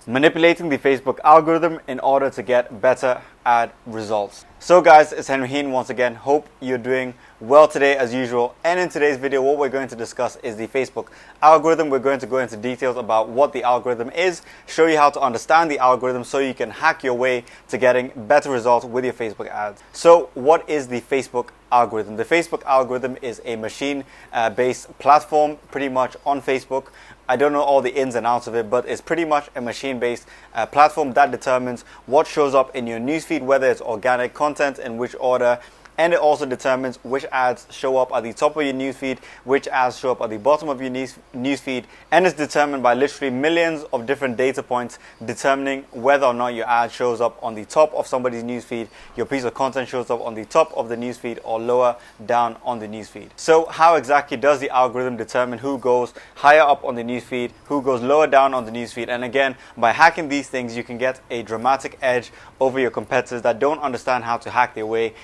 manipulating the Facebook algorithm in order to get better ad results. So guys, it's Henry Heen once again. Hope you're doing well today as usual. And in today's video, what we're going to discuss is the Facebook algorithm. We're going to go into details about what the algorithm is, show you how to understand the algorithm so you can hack your way to getting better results with your Facebook ads. So what is the Facebook algorithm? The Facebook algorithm is a machine-based platform pretty much on Facebook. I don't know all the ins and outs of it, but it's pretty much a machine-based platform that determines what shows up in your newsfeed, whether it's organic content, in which order, and it also determines which ads show up at the top of your newsfeed, which ads show up at the bottom of your newsfeed, and it's determined by literally millions of different data points determining whether or not your ad shows up on the top of somebody's newsfeed, your piece of content shows up on the top of the newsfeed or lower down on the newsfeed. So how exactly does the algorithm determine who goes higher up on the newsfeed, who goes lower down on the newsfeed? And again, by hacking these things, you can get a dramatic edge over your competitors that don't understand how to hack their way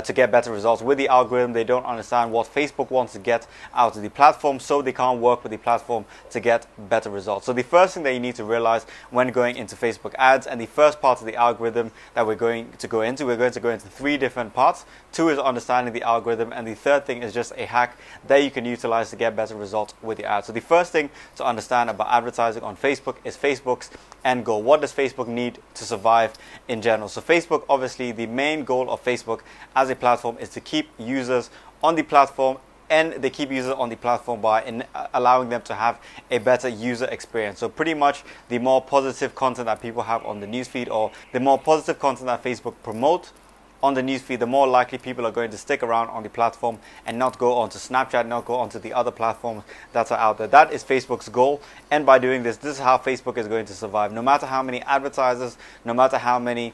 to get better results with the algorithm. They don't understand what Facebook wants to get out of the platform, so they can't work with the platform to get better results. So the first thing that you need to realize when going into Facebook ads, and the first part of the algorithm that we're going to go into three different parts. Two is understanding the algorithm, and the third thing is just a hack that you can utilize to get better results with your ads. So the first thing to understand about advertising on Facebook is Facebook's end goal. What does Facebook need to survive in general? So Facebook, obviously, the main goal of Facebook as a platform is to keep users on the platform, and they keep users on the platform by allowing them to have a better user experience. So pretty much the more positive content that people have on the newsfeed, or the more positive content that Facebook promote on the newsfeed, the more likely people are going to stick around on the platform and not go onto Snapchat, not go onto the other platforms that are out there. That is Facebook's goal, and by doing this is how Facebook is going to survive. No matter how many advertisers, no matter how many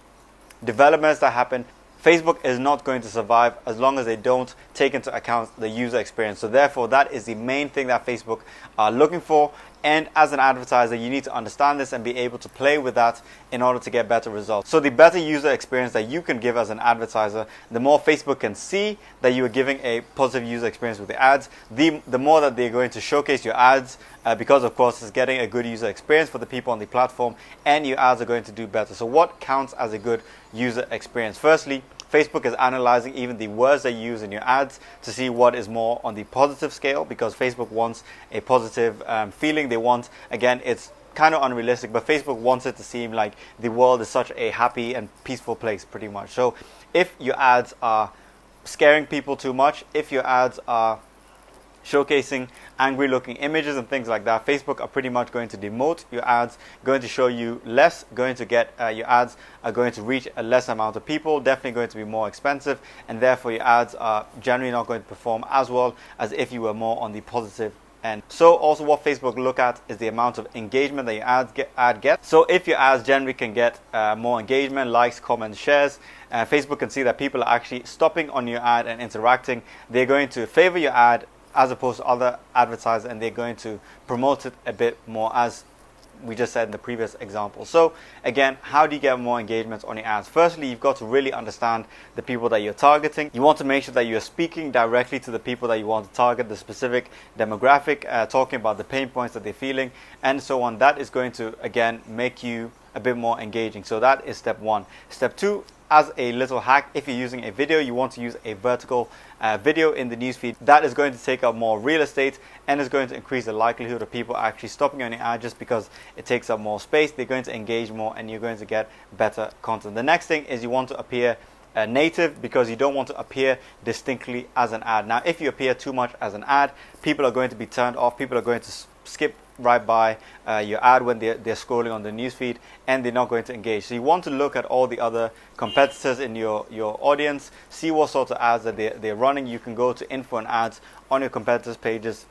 developments that happen, Facebook is not going to survive as long as they don't take into account the user experience. So therefore, that is the main thing that Facebook are looking for. And as an advertiser, you need to understand this and be able to play with that in order to get better results. So the better user experience that you can give as an advertiser, the more Facebook can see that you are giving a positive user experience with the ads, the more that they're going to showcase your ads, because of course it's getting a good user experience for the people on the platform, and your ads are going to do better. So what counts as a good user experience? Firstly, Facebook is analyzing even the words that you use in your ads to see what is more on the positive scale, because Facebook wants a positive feeling. They want, again, it's kind of unrealistic, but Facebook wants it to seem like the world is such a happy and peaceful place pretty much. So if your ads are scaring people too much, if your ads are showcasing angry looking images and things like that, Facebook are pretty much going to demote your ads, going to show you less, going to get your ads are going to reach a less amount of people, definitely going to be more expensive, and therefore your ads are generally not going to perform as well as if you were more on the positive end. So also what Facebook look at is the amount of engagement that your ad gets. So if your ads generally can get more engagement, likes, comments, shares, Facebook can see that people are actually stopping on your ad and interacting, they're going to favor your ad as opposed to other advertisers, and they're going to promote it a bit more, as we just said in the previous example. So again, how do you get more engagement on your ads? Firstly, you've got to really understand the people that you're targeting. You want to make sure that you're speaking directly to the people that you want to target, the specific demographic, talking about the pain points that they're feeling, and so on. That is going to, again, make you a bit more engaging. So that is step one. Step two, as a little hack, if you're using a video, you want to use a vertical video in the newsfeed. That is going to take up more real estate and is going to increase the likelihood of people actually stopping on your ad, just because it takes up more space. They're going to engage more and you're going to get better content. The next thing is you want to appear native, because you don't want to appear distinctly as an ad. Now, if you appear too much as an ad, people are going to be turned off. People are going to skip right by your ad when they're scrolling on the newsfeed, and they're not going to engage. So you want to look at all the other competitors in your audience, see what sort of ads that they're running. You can go to info and ads on your competitors' pages,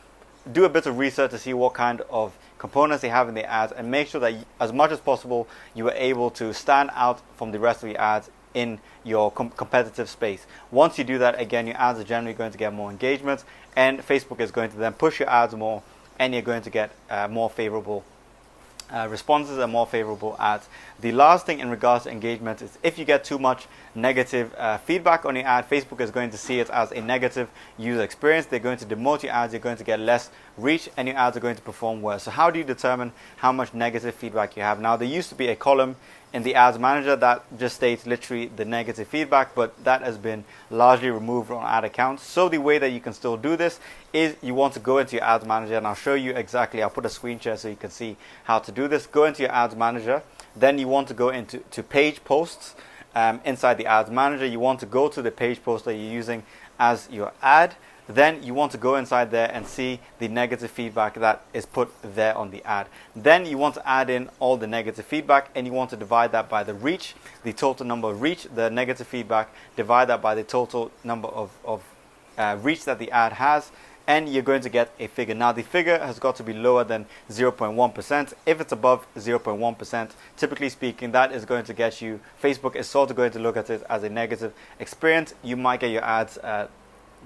do a bit of research to see what kind of components they have in their ads, and make sure that as much as possible you are able to stand out from the rest of your ads in your competitive space. Once you do that, again, your ads are generally going to get more engagement, and Facebook is going to then push your ads more, and you're going to get more favorable responses are more favorable ads. The last thing in regards to engagement is if you get too much negative feedback on your ad, Facebook is going to see it as a negative user experience. They're going to demote your ads, you're going to get less reach, and your ads are going to perform worse. So how do you determine how much negative feedback you have? Now, there used to be a column in the ads manager that just states literally the negative feedback, but that has been largely removed on ad accounts. So the way that you can still do this is you want to go into your ads manager, and I'll show you exactly. I'll put a screen share so you can see how to do this. Go into your ads manager, then you want to go into page posts. Inside the ads manager, you want to go to the page post that you're using as your ad. Then you want to go inside there and see the negative feedback that is put there on the ad. Then you want to add in all the negative feedback, and you want to divide that by the reach, the total number of reach, the negative feedback, divide that by the total number of reach that the ad has, and you're going to get a figure. Now, the figure has got to be lower than 0.1%. If it's above 0.1%, typically speaking, that is going to get you, Facebook is sort of going to look at it as a negative experience. You might get your ads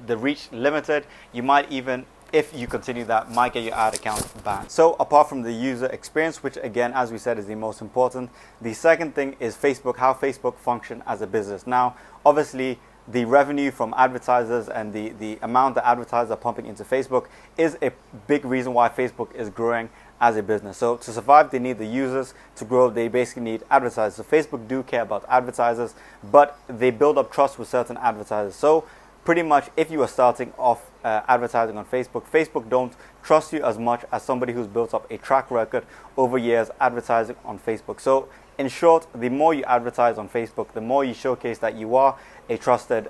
the reach limited. You might even, if you continue that, might get your ad account banned. So apart from the user experience, which again, as we said, is the most important, the second thing is Facebook, how Facebook function as a business. Now, obviously, the revenue from advertisers and the amount that advertisers are pumping into Facebook is a big reason why Facebook is growing as a business. So to survive, they need the users. To grow, they basically need advertisers. So Facebook do care about advertisers, but they build up trust with certain advertisers. So pretty much, if you are starting off advertising on Facebook, Facebook don't trust you as much as somebody who's built up a track record over years advertising on Facebook. So in short, the more you advertise on Facebook, the more you showcase that you are a trusted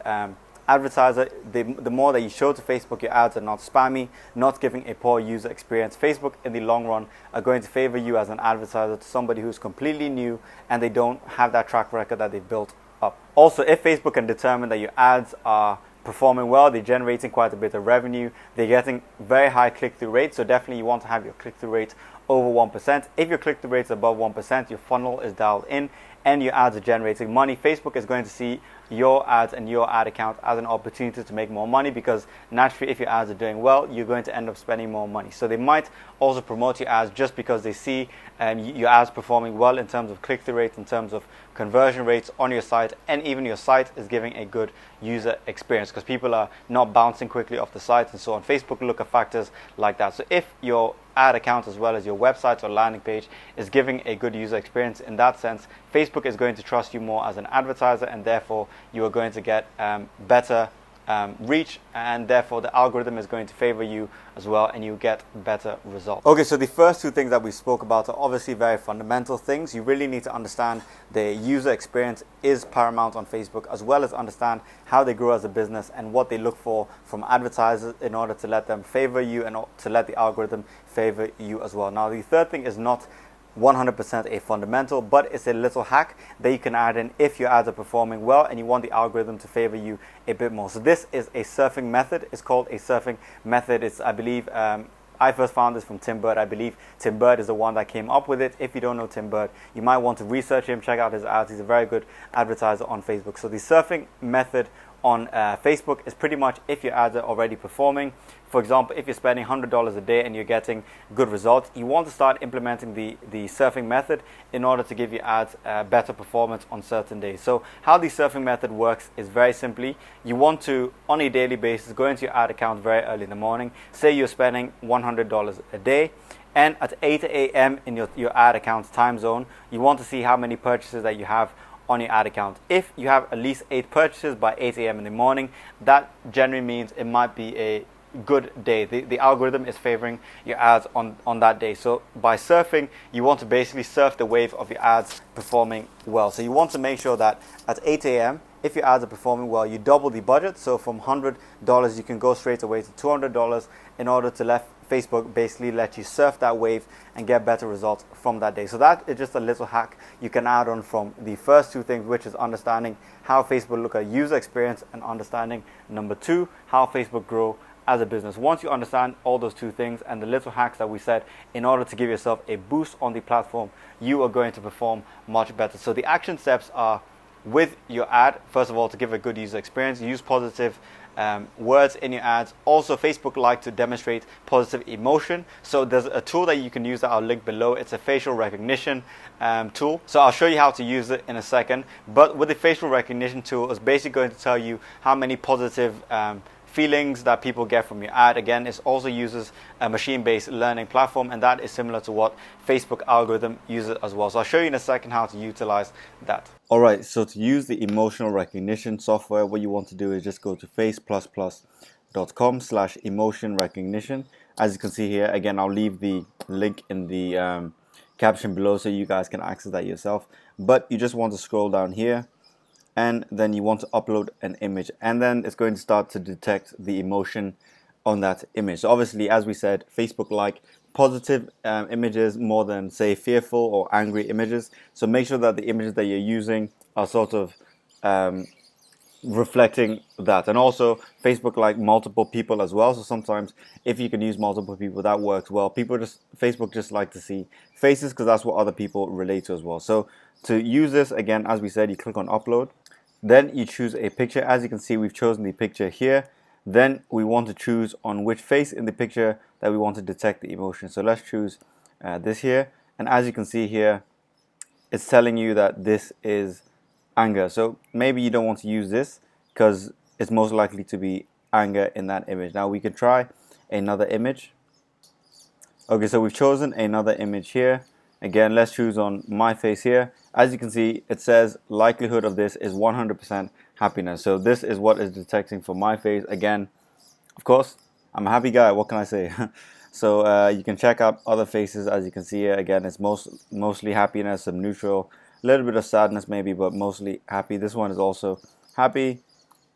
advertiser, the more that you show to Facebook your ads are not spammy, not giving a poor user experience. Facebook in the long run are going to favor you as an advertiser to somebody who's completely new and they don't have that track record that they've built up. Also, if Facebook can determine that your ads are performing well, they're generating quite a bit of revenue, they're getting very high click-through rates, so definitely you want to have your click-through rate over 1%. If your click-through rate is above 1%, your funnel is dialed in and your ads are generating money, Facebook is going to see your ads and your ad account as an opportunity to make more money, because naturally, if your ads are doing well, you're going to end up spending more money. So they might also promote your ads just because they see your ads performing well in terms of click-through rates, in terms of conversion rates on your site, and even your site is giving a good user experience because people are not bouncing quickly off the site and so on. Facebook look at factors like that. So if your ad account as well as your website or landing page is giving a good user experience, in that sense, Facebook is going to trust you more as an advertiser, and therefore you are going to get better reach, and therefore the algorithm is going to favor you as well, and you get better results. Okay, so the first two things that we spoke about are obviously very fundamental things. You really need to understand the user experience is paramount on Facebook, as well as understand how they grow as a business and what they look for from advertisers in order to let them favor you and to let the algorithm favor you as well. Now, the third thing is not 100% a fundamental, but it's a little hack that you can add in if your ads are performing well and you want the algorithm to favor you a bit more. So this is a surfing method. It's called a surfing method. It's, I believe, I first found this from Tim Bird. I believe Tim Bird is the one that came up with it. If you don't know Tim Bird, you might want to research him, check out his ads. He's a very good advertiser on Facebook. So the surfing method on Facebook is pretty much if your ads are already performing. For example, if you're spending $100 a day and you're getting good results, you want to start implementing the surfing method in order to give your ads better performance on certain days. So how the surfing method works is very simply, you want to, on a daily basis, go into your ad account very early in the morning. Say you're spending $100 a day, and at 8 a.m. in your ad account's time zone, you want to see how many purchases that you have on your ad account. If you have at least 8 purchases by 8 a.m. in the morning, that generally means it might be a good day. The algorithm is favoring your ads on that day. So by surfing, you want to basically surf the wave of your ads performing well. So you want to make sure that at 8 a.m., if your ads are performing well, you double the budget. So from $100, you can go straight away to $200 in order to let Facebook basically let you surf that wave and get better results from that day. So that is just a little hack you can add on from the first two things, which is understanding how Facebook look at user experience, and understanding number two, how Facebook grow as a business. Once you understand all those two things and the little hacks that we said in order to give yourself a boost on the platform, you are going to perform much better. So the action steps are, with your ad, first of all, to give a good user experience, use positive words in your ads. Also, Facebook like to demonstrate positive emotion. So there's a tool that you can use that I'll link below. It's a facial recognition tool. So I'll show you how to use it in a second. But with the facial recognition tool, it's basically going to tell you how many positive feelings that people get from your ad. Again, it also uses a machine-based learning platform, and that is similar to what Facebook algorithm uses as well. So I'll show you in a second how to utilize that. Alright, so to use the emotional recognition software, what you want to do is just go to faceplus.com/emotion recognition. As you can see here, again, I'll leave the link in the caption below so you guys can access that yourself. But you just want to scroll down here, and then you want to upload an image, and then it's going to start to detect the emotion on that image. So obviously, as we said, Facebook like positive images more than, say, fearful or angry images. So make sure that the images that you're using are sort of reflecting that. And also, Facebook like multiple people as well. So sometimes if you can use multiple people, that works well. Facebook just like to see faces because that's what other people relate to as well. So to use this, again, as we said, you click on upload. Then you choose a picture. As you can see, we've chosen the picture here. Then we want to choose on which face in the picture that we want to detect the emotion. So let's choose this here. And as you can see here, it's telling you that this is anger. So maybe you don't want to use this because it's most likely to be anger in that image. Now we can try another image. Okay, so we've chosen another image here. Again, let's choose on my face here. As you can see, it says likelihood of this is 100% happiness. So this is what is detecting for my face. Again, of course, I'm a happy guy. What can I say? So you can check out other faces. As you can see here, again, it's mostly happiness, some neutral, a little bit of sadness maybe, but mostly happy. This one is also happy.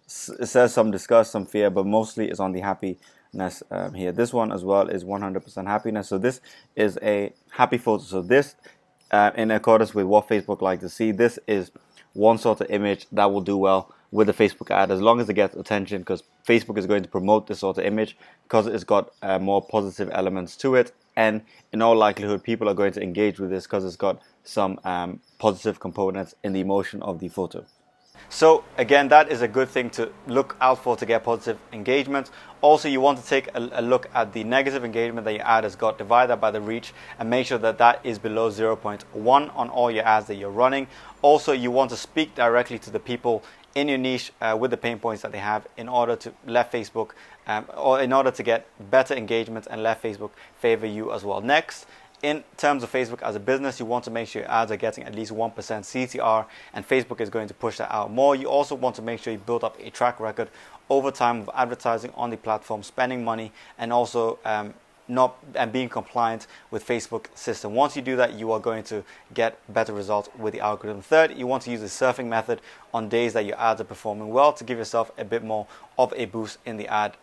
It says some disgust, some fear, but mostly it's on the happiness here. This one as well is 100% happiness. So this is a happy photo. So this, in accordance with what Facebook like to see, this is one sort of image that will do well with the Facebook ad, as long as it gets attention, because Facebook is going to promote this sort of image because it's got more positive elements to it, and in all likelihood people are going to engage with this because it's got some positive components in the emotion of the photo. So again, that is a good thing to look out for to get positive engagement. Also, you want to take a look at the negative engagement that your ad has got, divide that by the reach, and make sure that that is below 0.1 on all your ads that you're running. Also, you want to speak directly to the people in your niche with the pain points that they have, in order to let Facebook, or in order to get better engagement and let Facebook favor you as well. Next, in terms of Facebook as a business, you want to make sure your ads are getting at least 1% CTR, and Facebook is going to push that out more. You also want to make sure you build up a track record over time of advertising on the platform, spending money, and also being compliant with Facebook system. Once you do that, you are going to get better results with the algorithm. Third, you want to use the surfing method on days that your ads are performing well to give yourself a bit more of a boost in the ad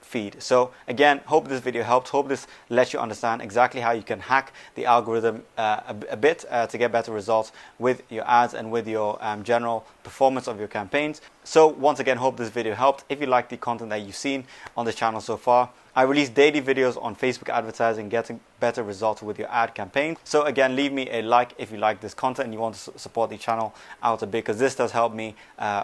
feed. So again, hope this video helped. Hope this lets you understand exactly how you can hack the algorithm a bit to get better results with your ads and with your general performance of your campaigns. So once again, hope this video helped. If you like the content that you've seen on this channel so far, I release daily videos on Facebook advertising, getting better results with your ad campaign. So again, leave me a like if you like this content and you want to support the channel out a bit, because this does help me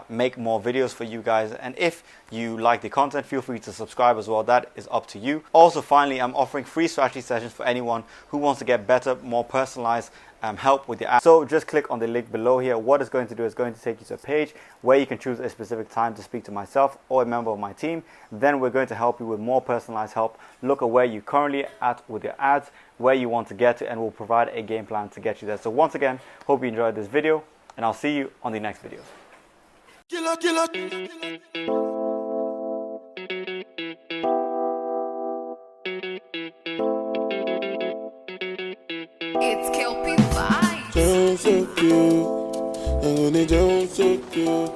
make more videos for you guys. And if you like the content, feel free to subscribe as well. That is up to you. Also, finally, I'm offering free strategy sessions for anyone who wants to get better, more personalized help with your ads. So just click on the link below here. What it's going to do is going to take you to a page where you can choose a specific time to speak to myself or a member of my team. Then we're going to help you with more personalized help, look at where you're currently at with your ads, where you want to get to, and we'll provide a game plan to get you there. So once again, hope you enjoyed this video, and I'll see you on the next video. It's Kelpie Vibes. Jones so cute, I'm gonna Jones so cute.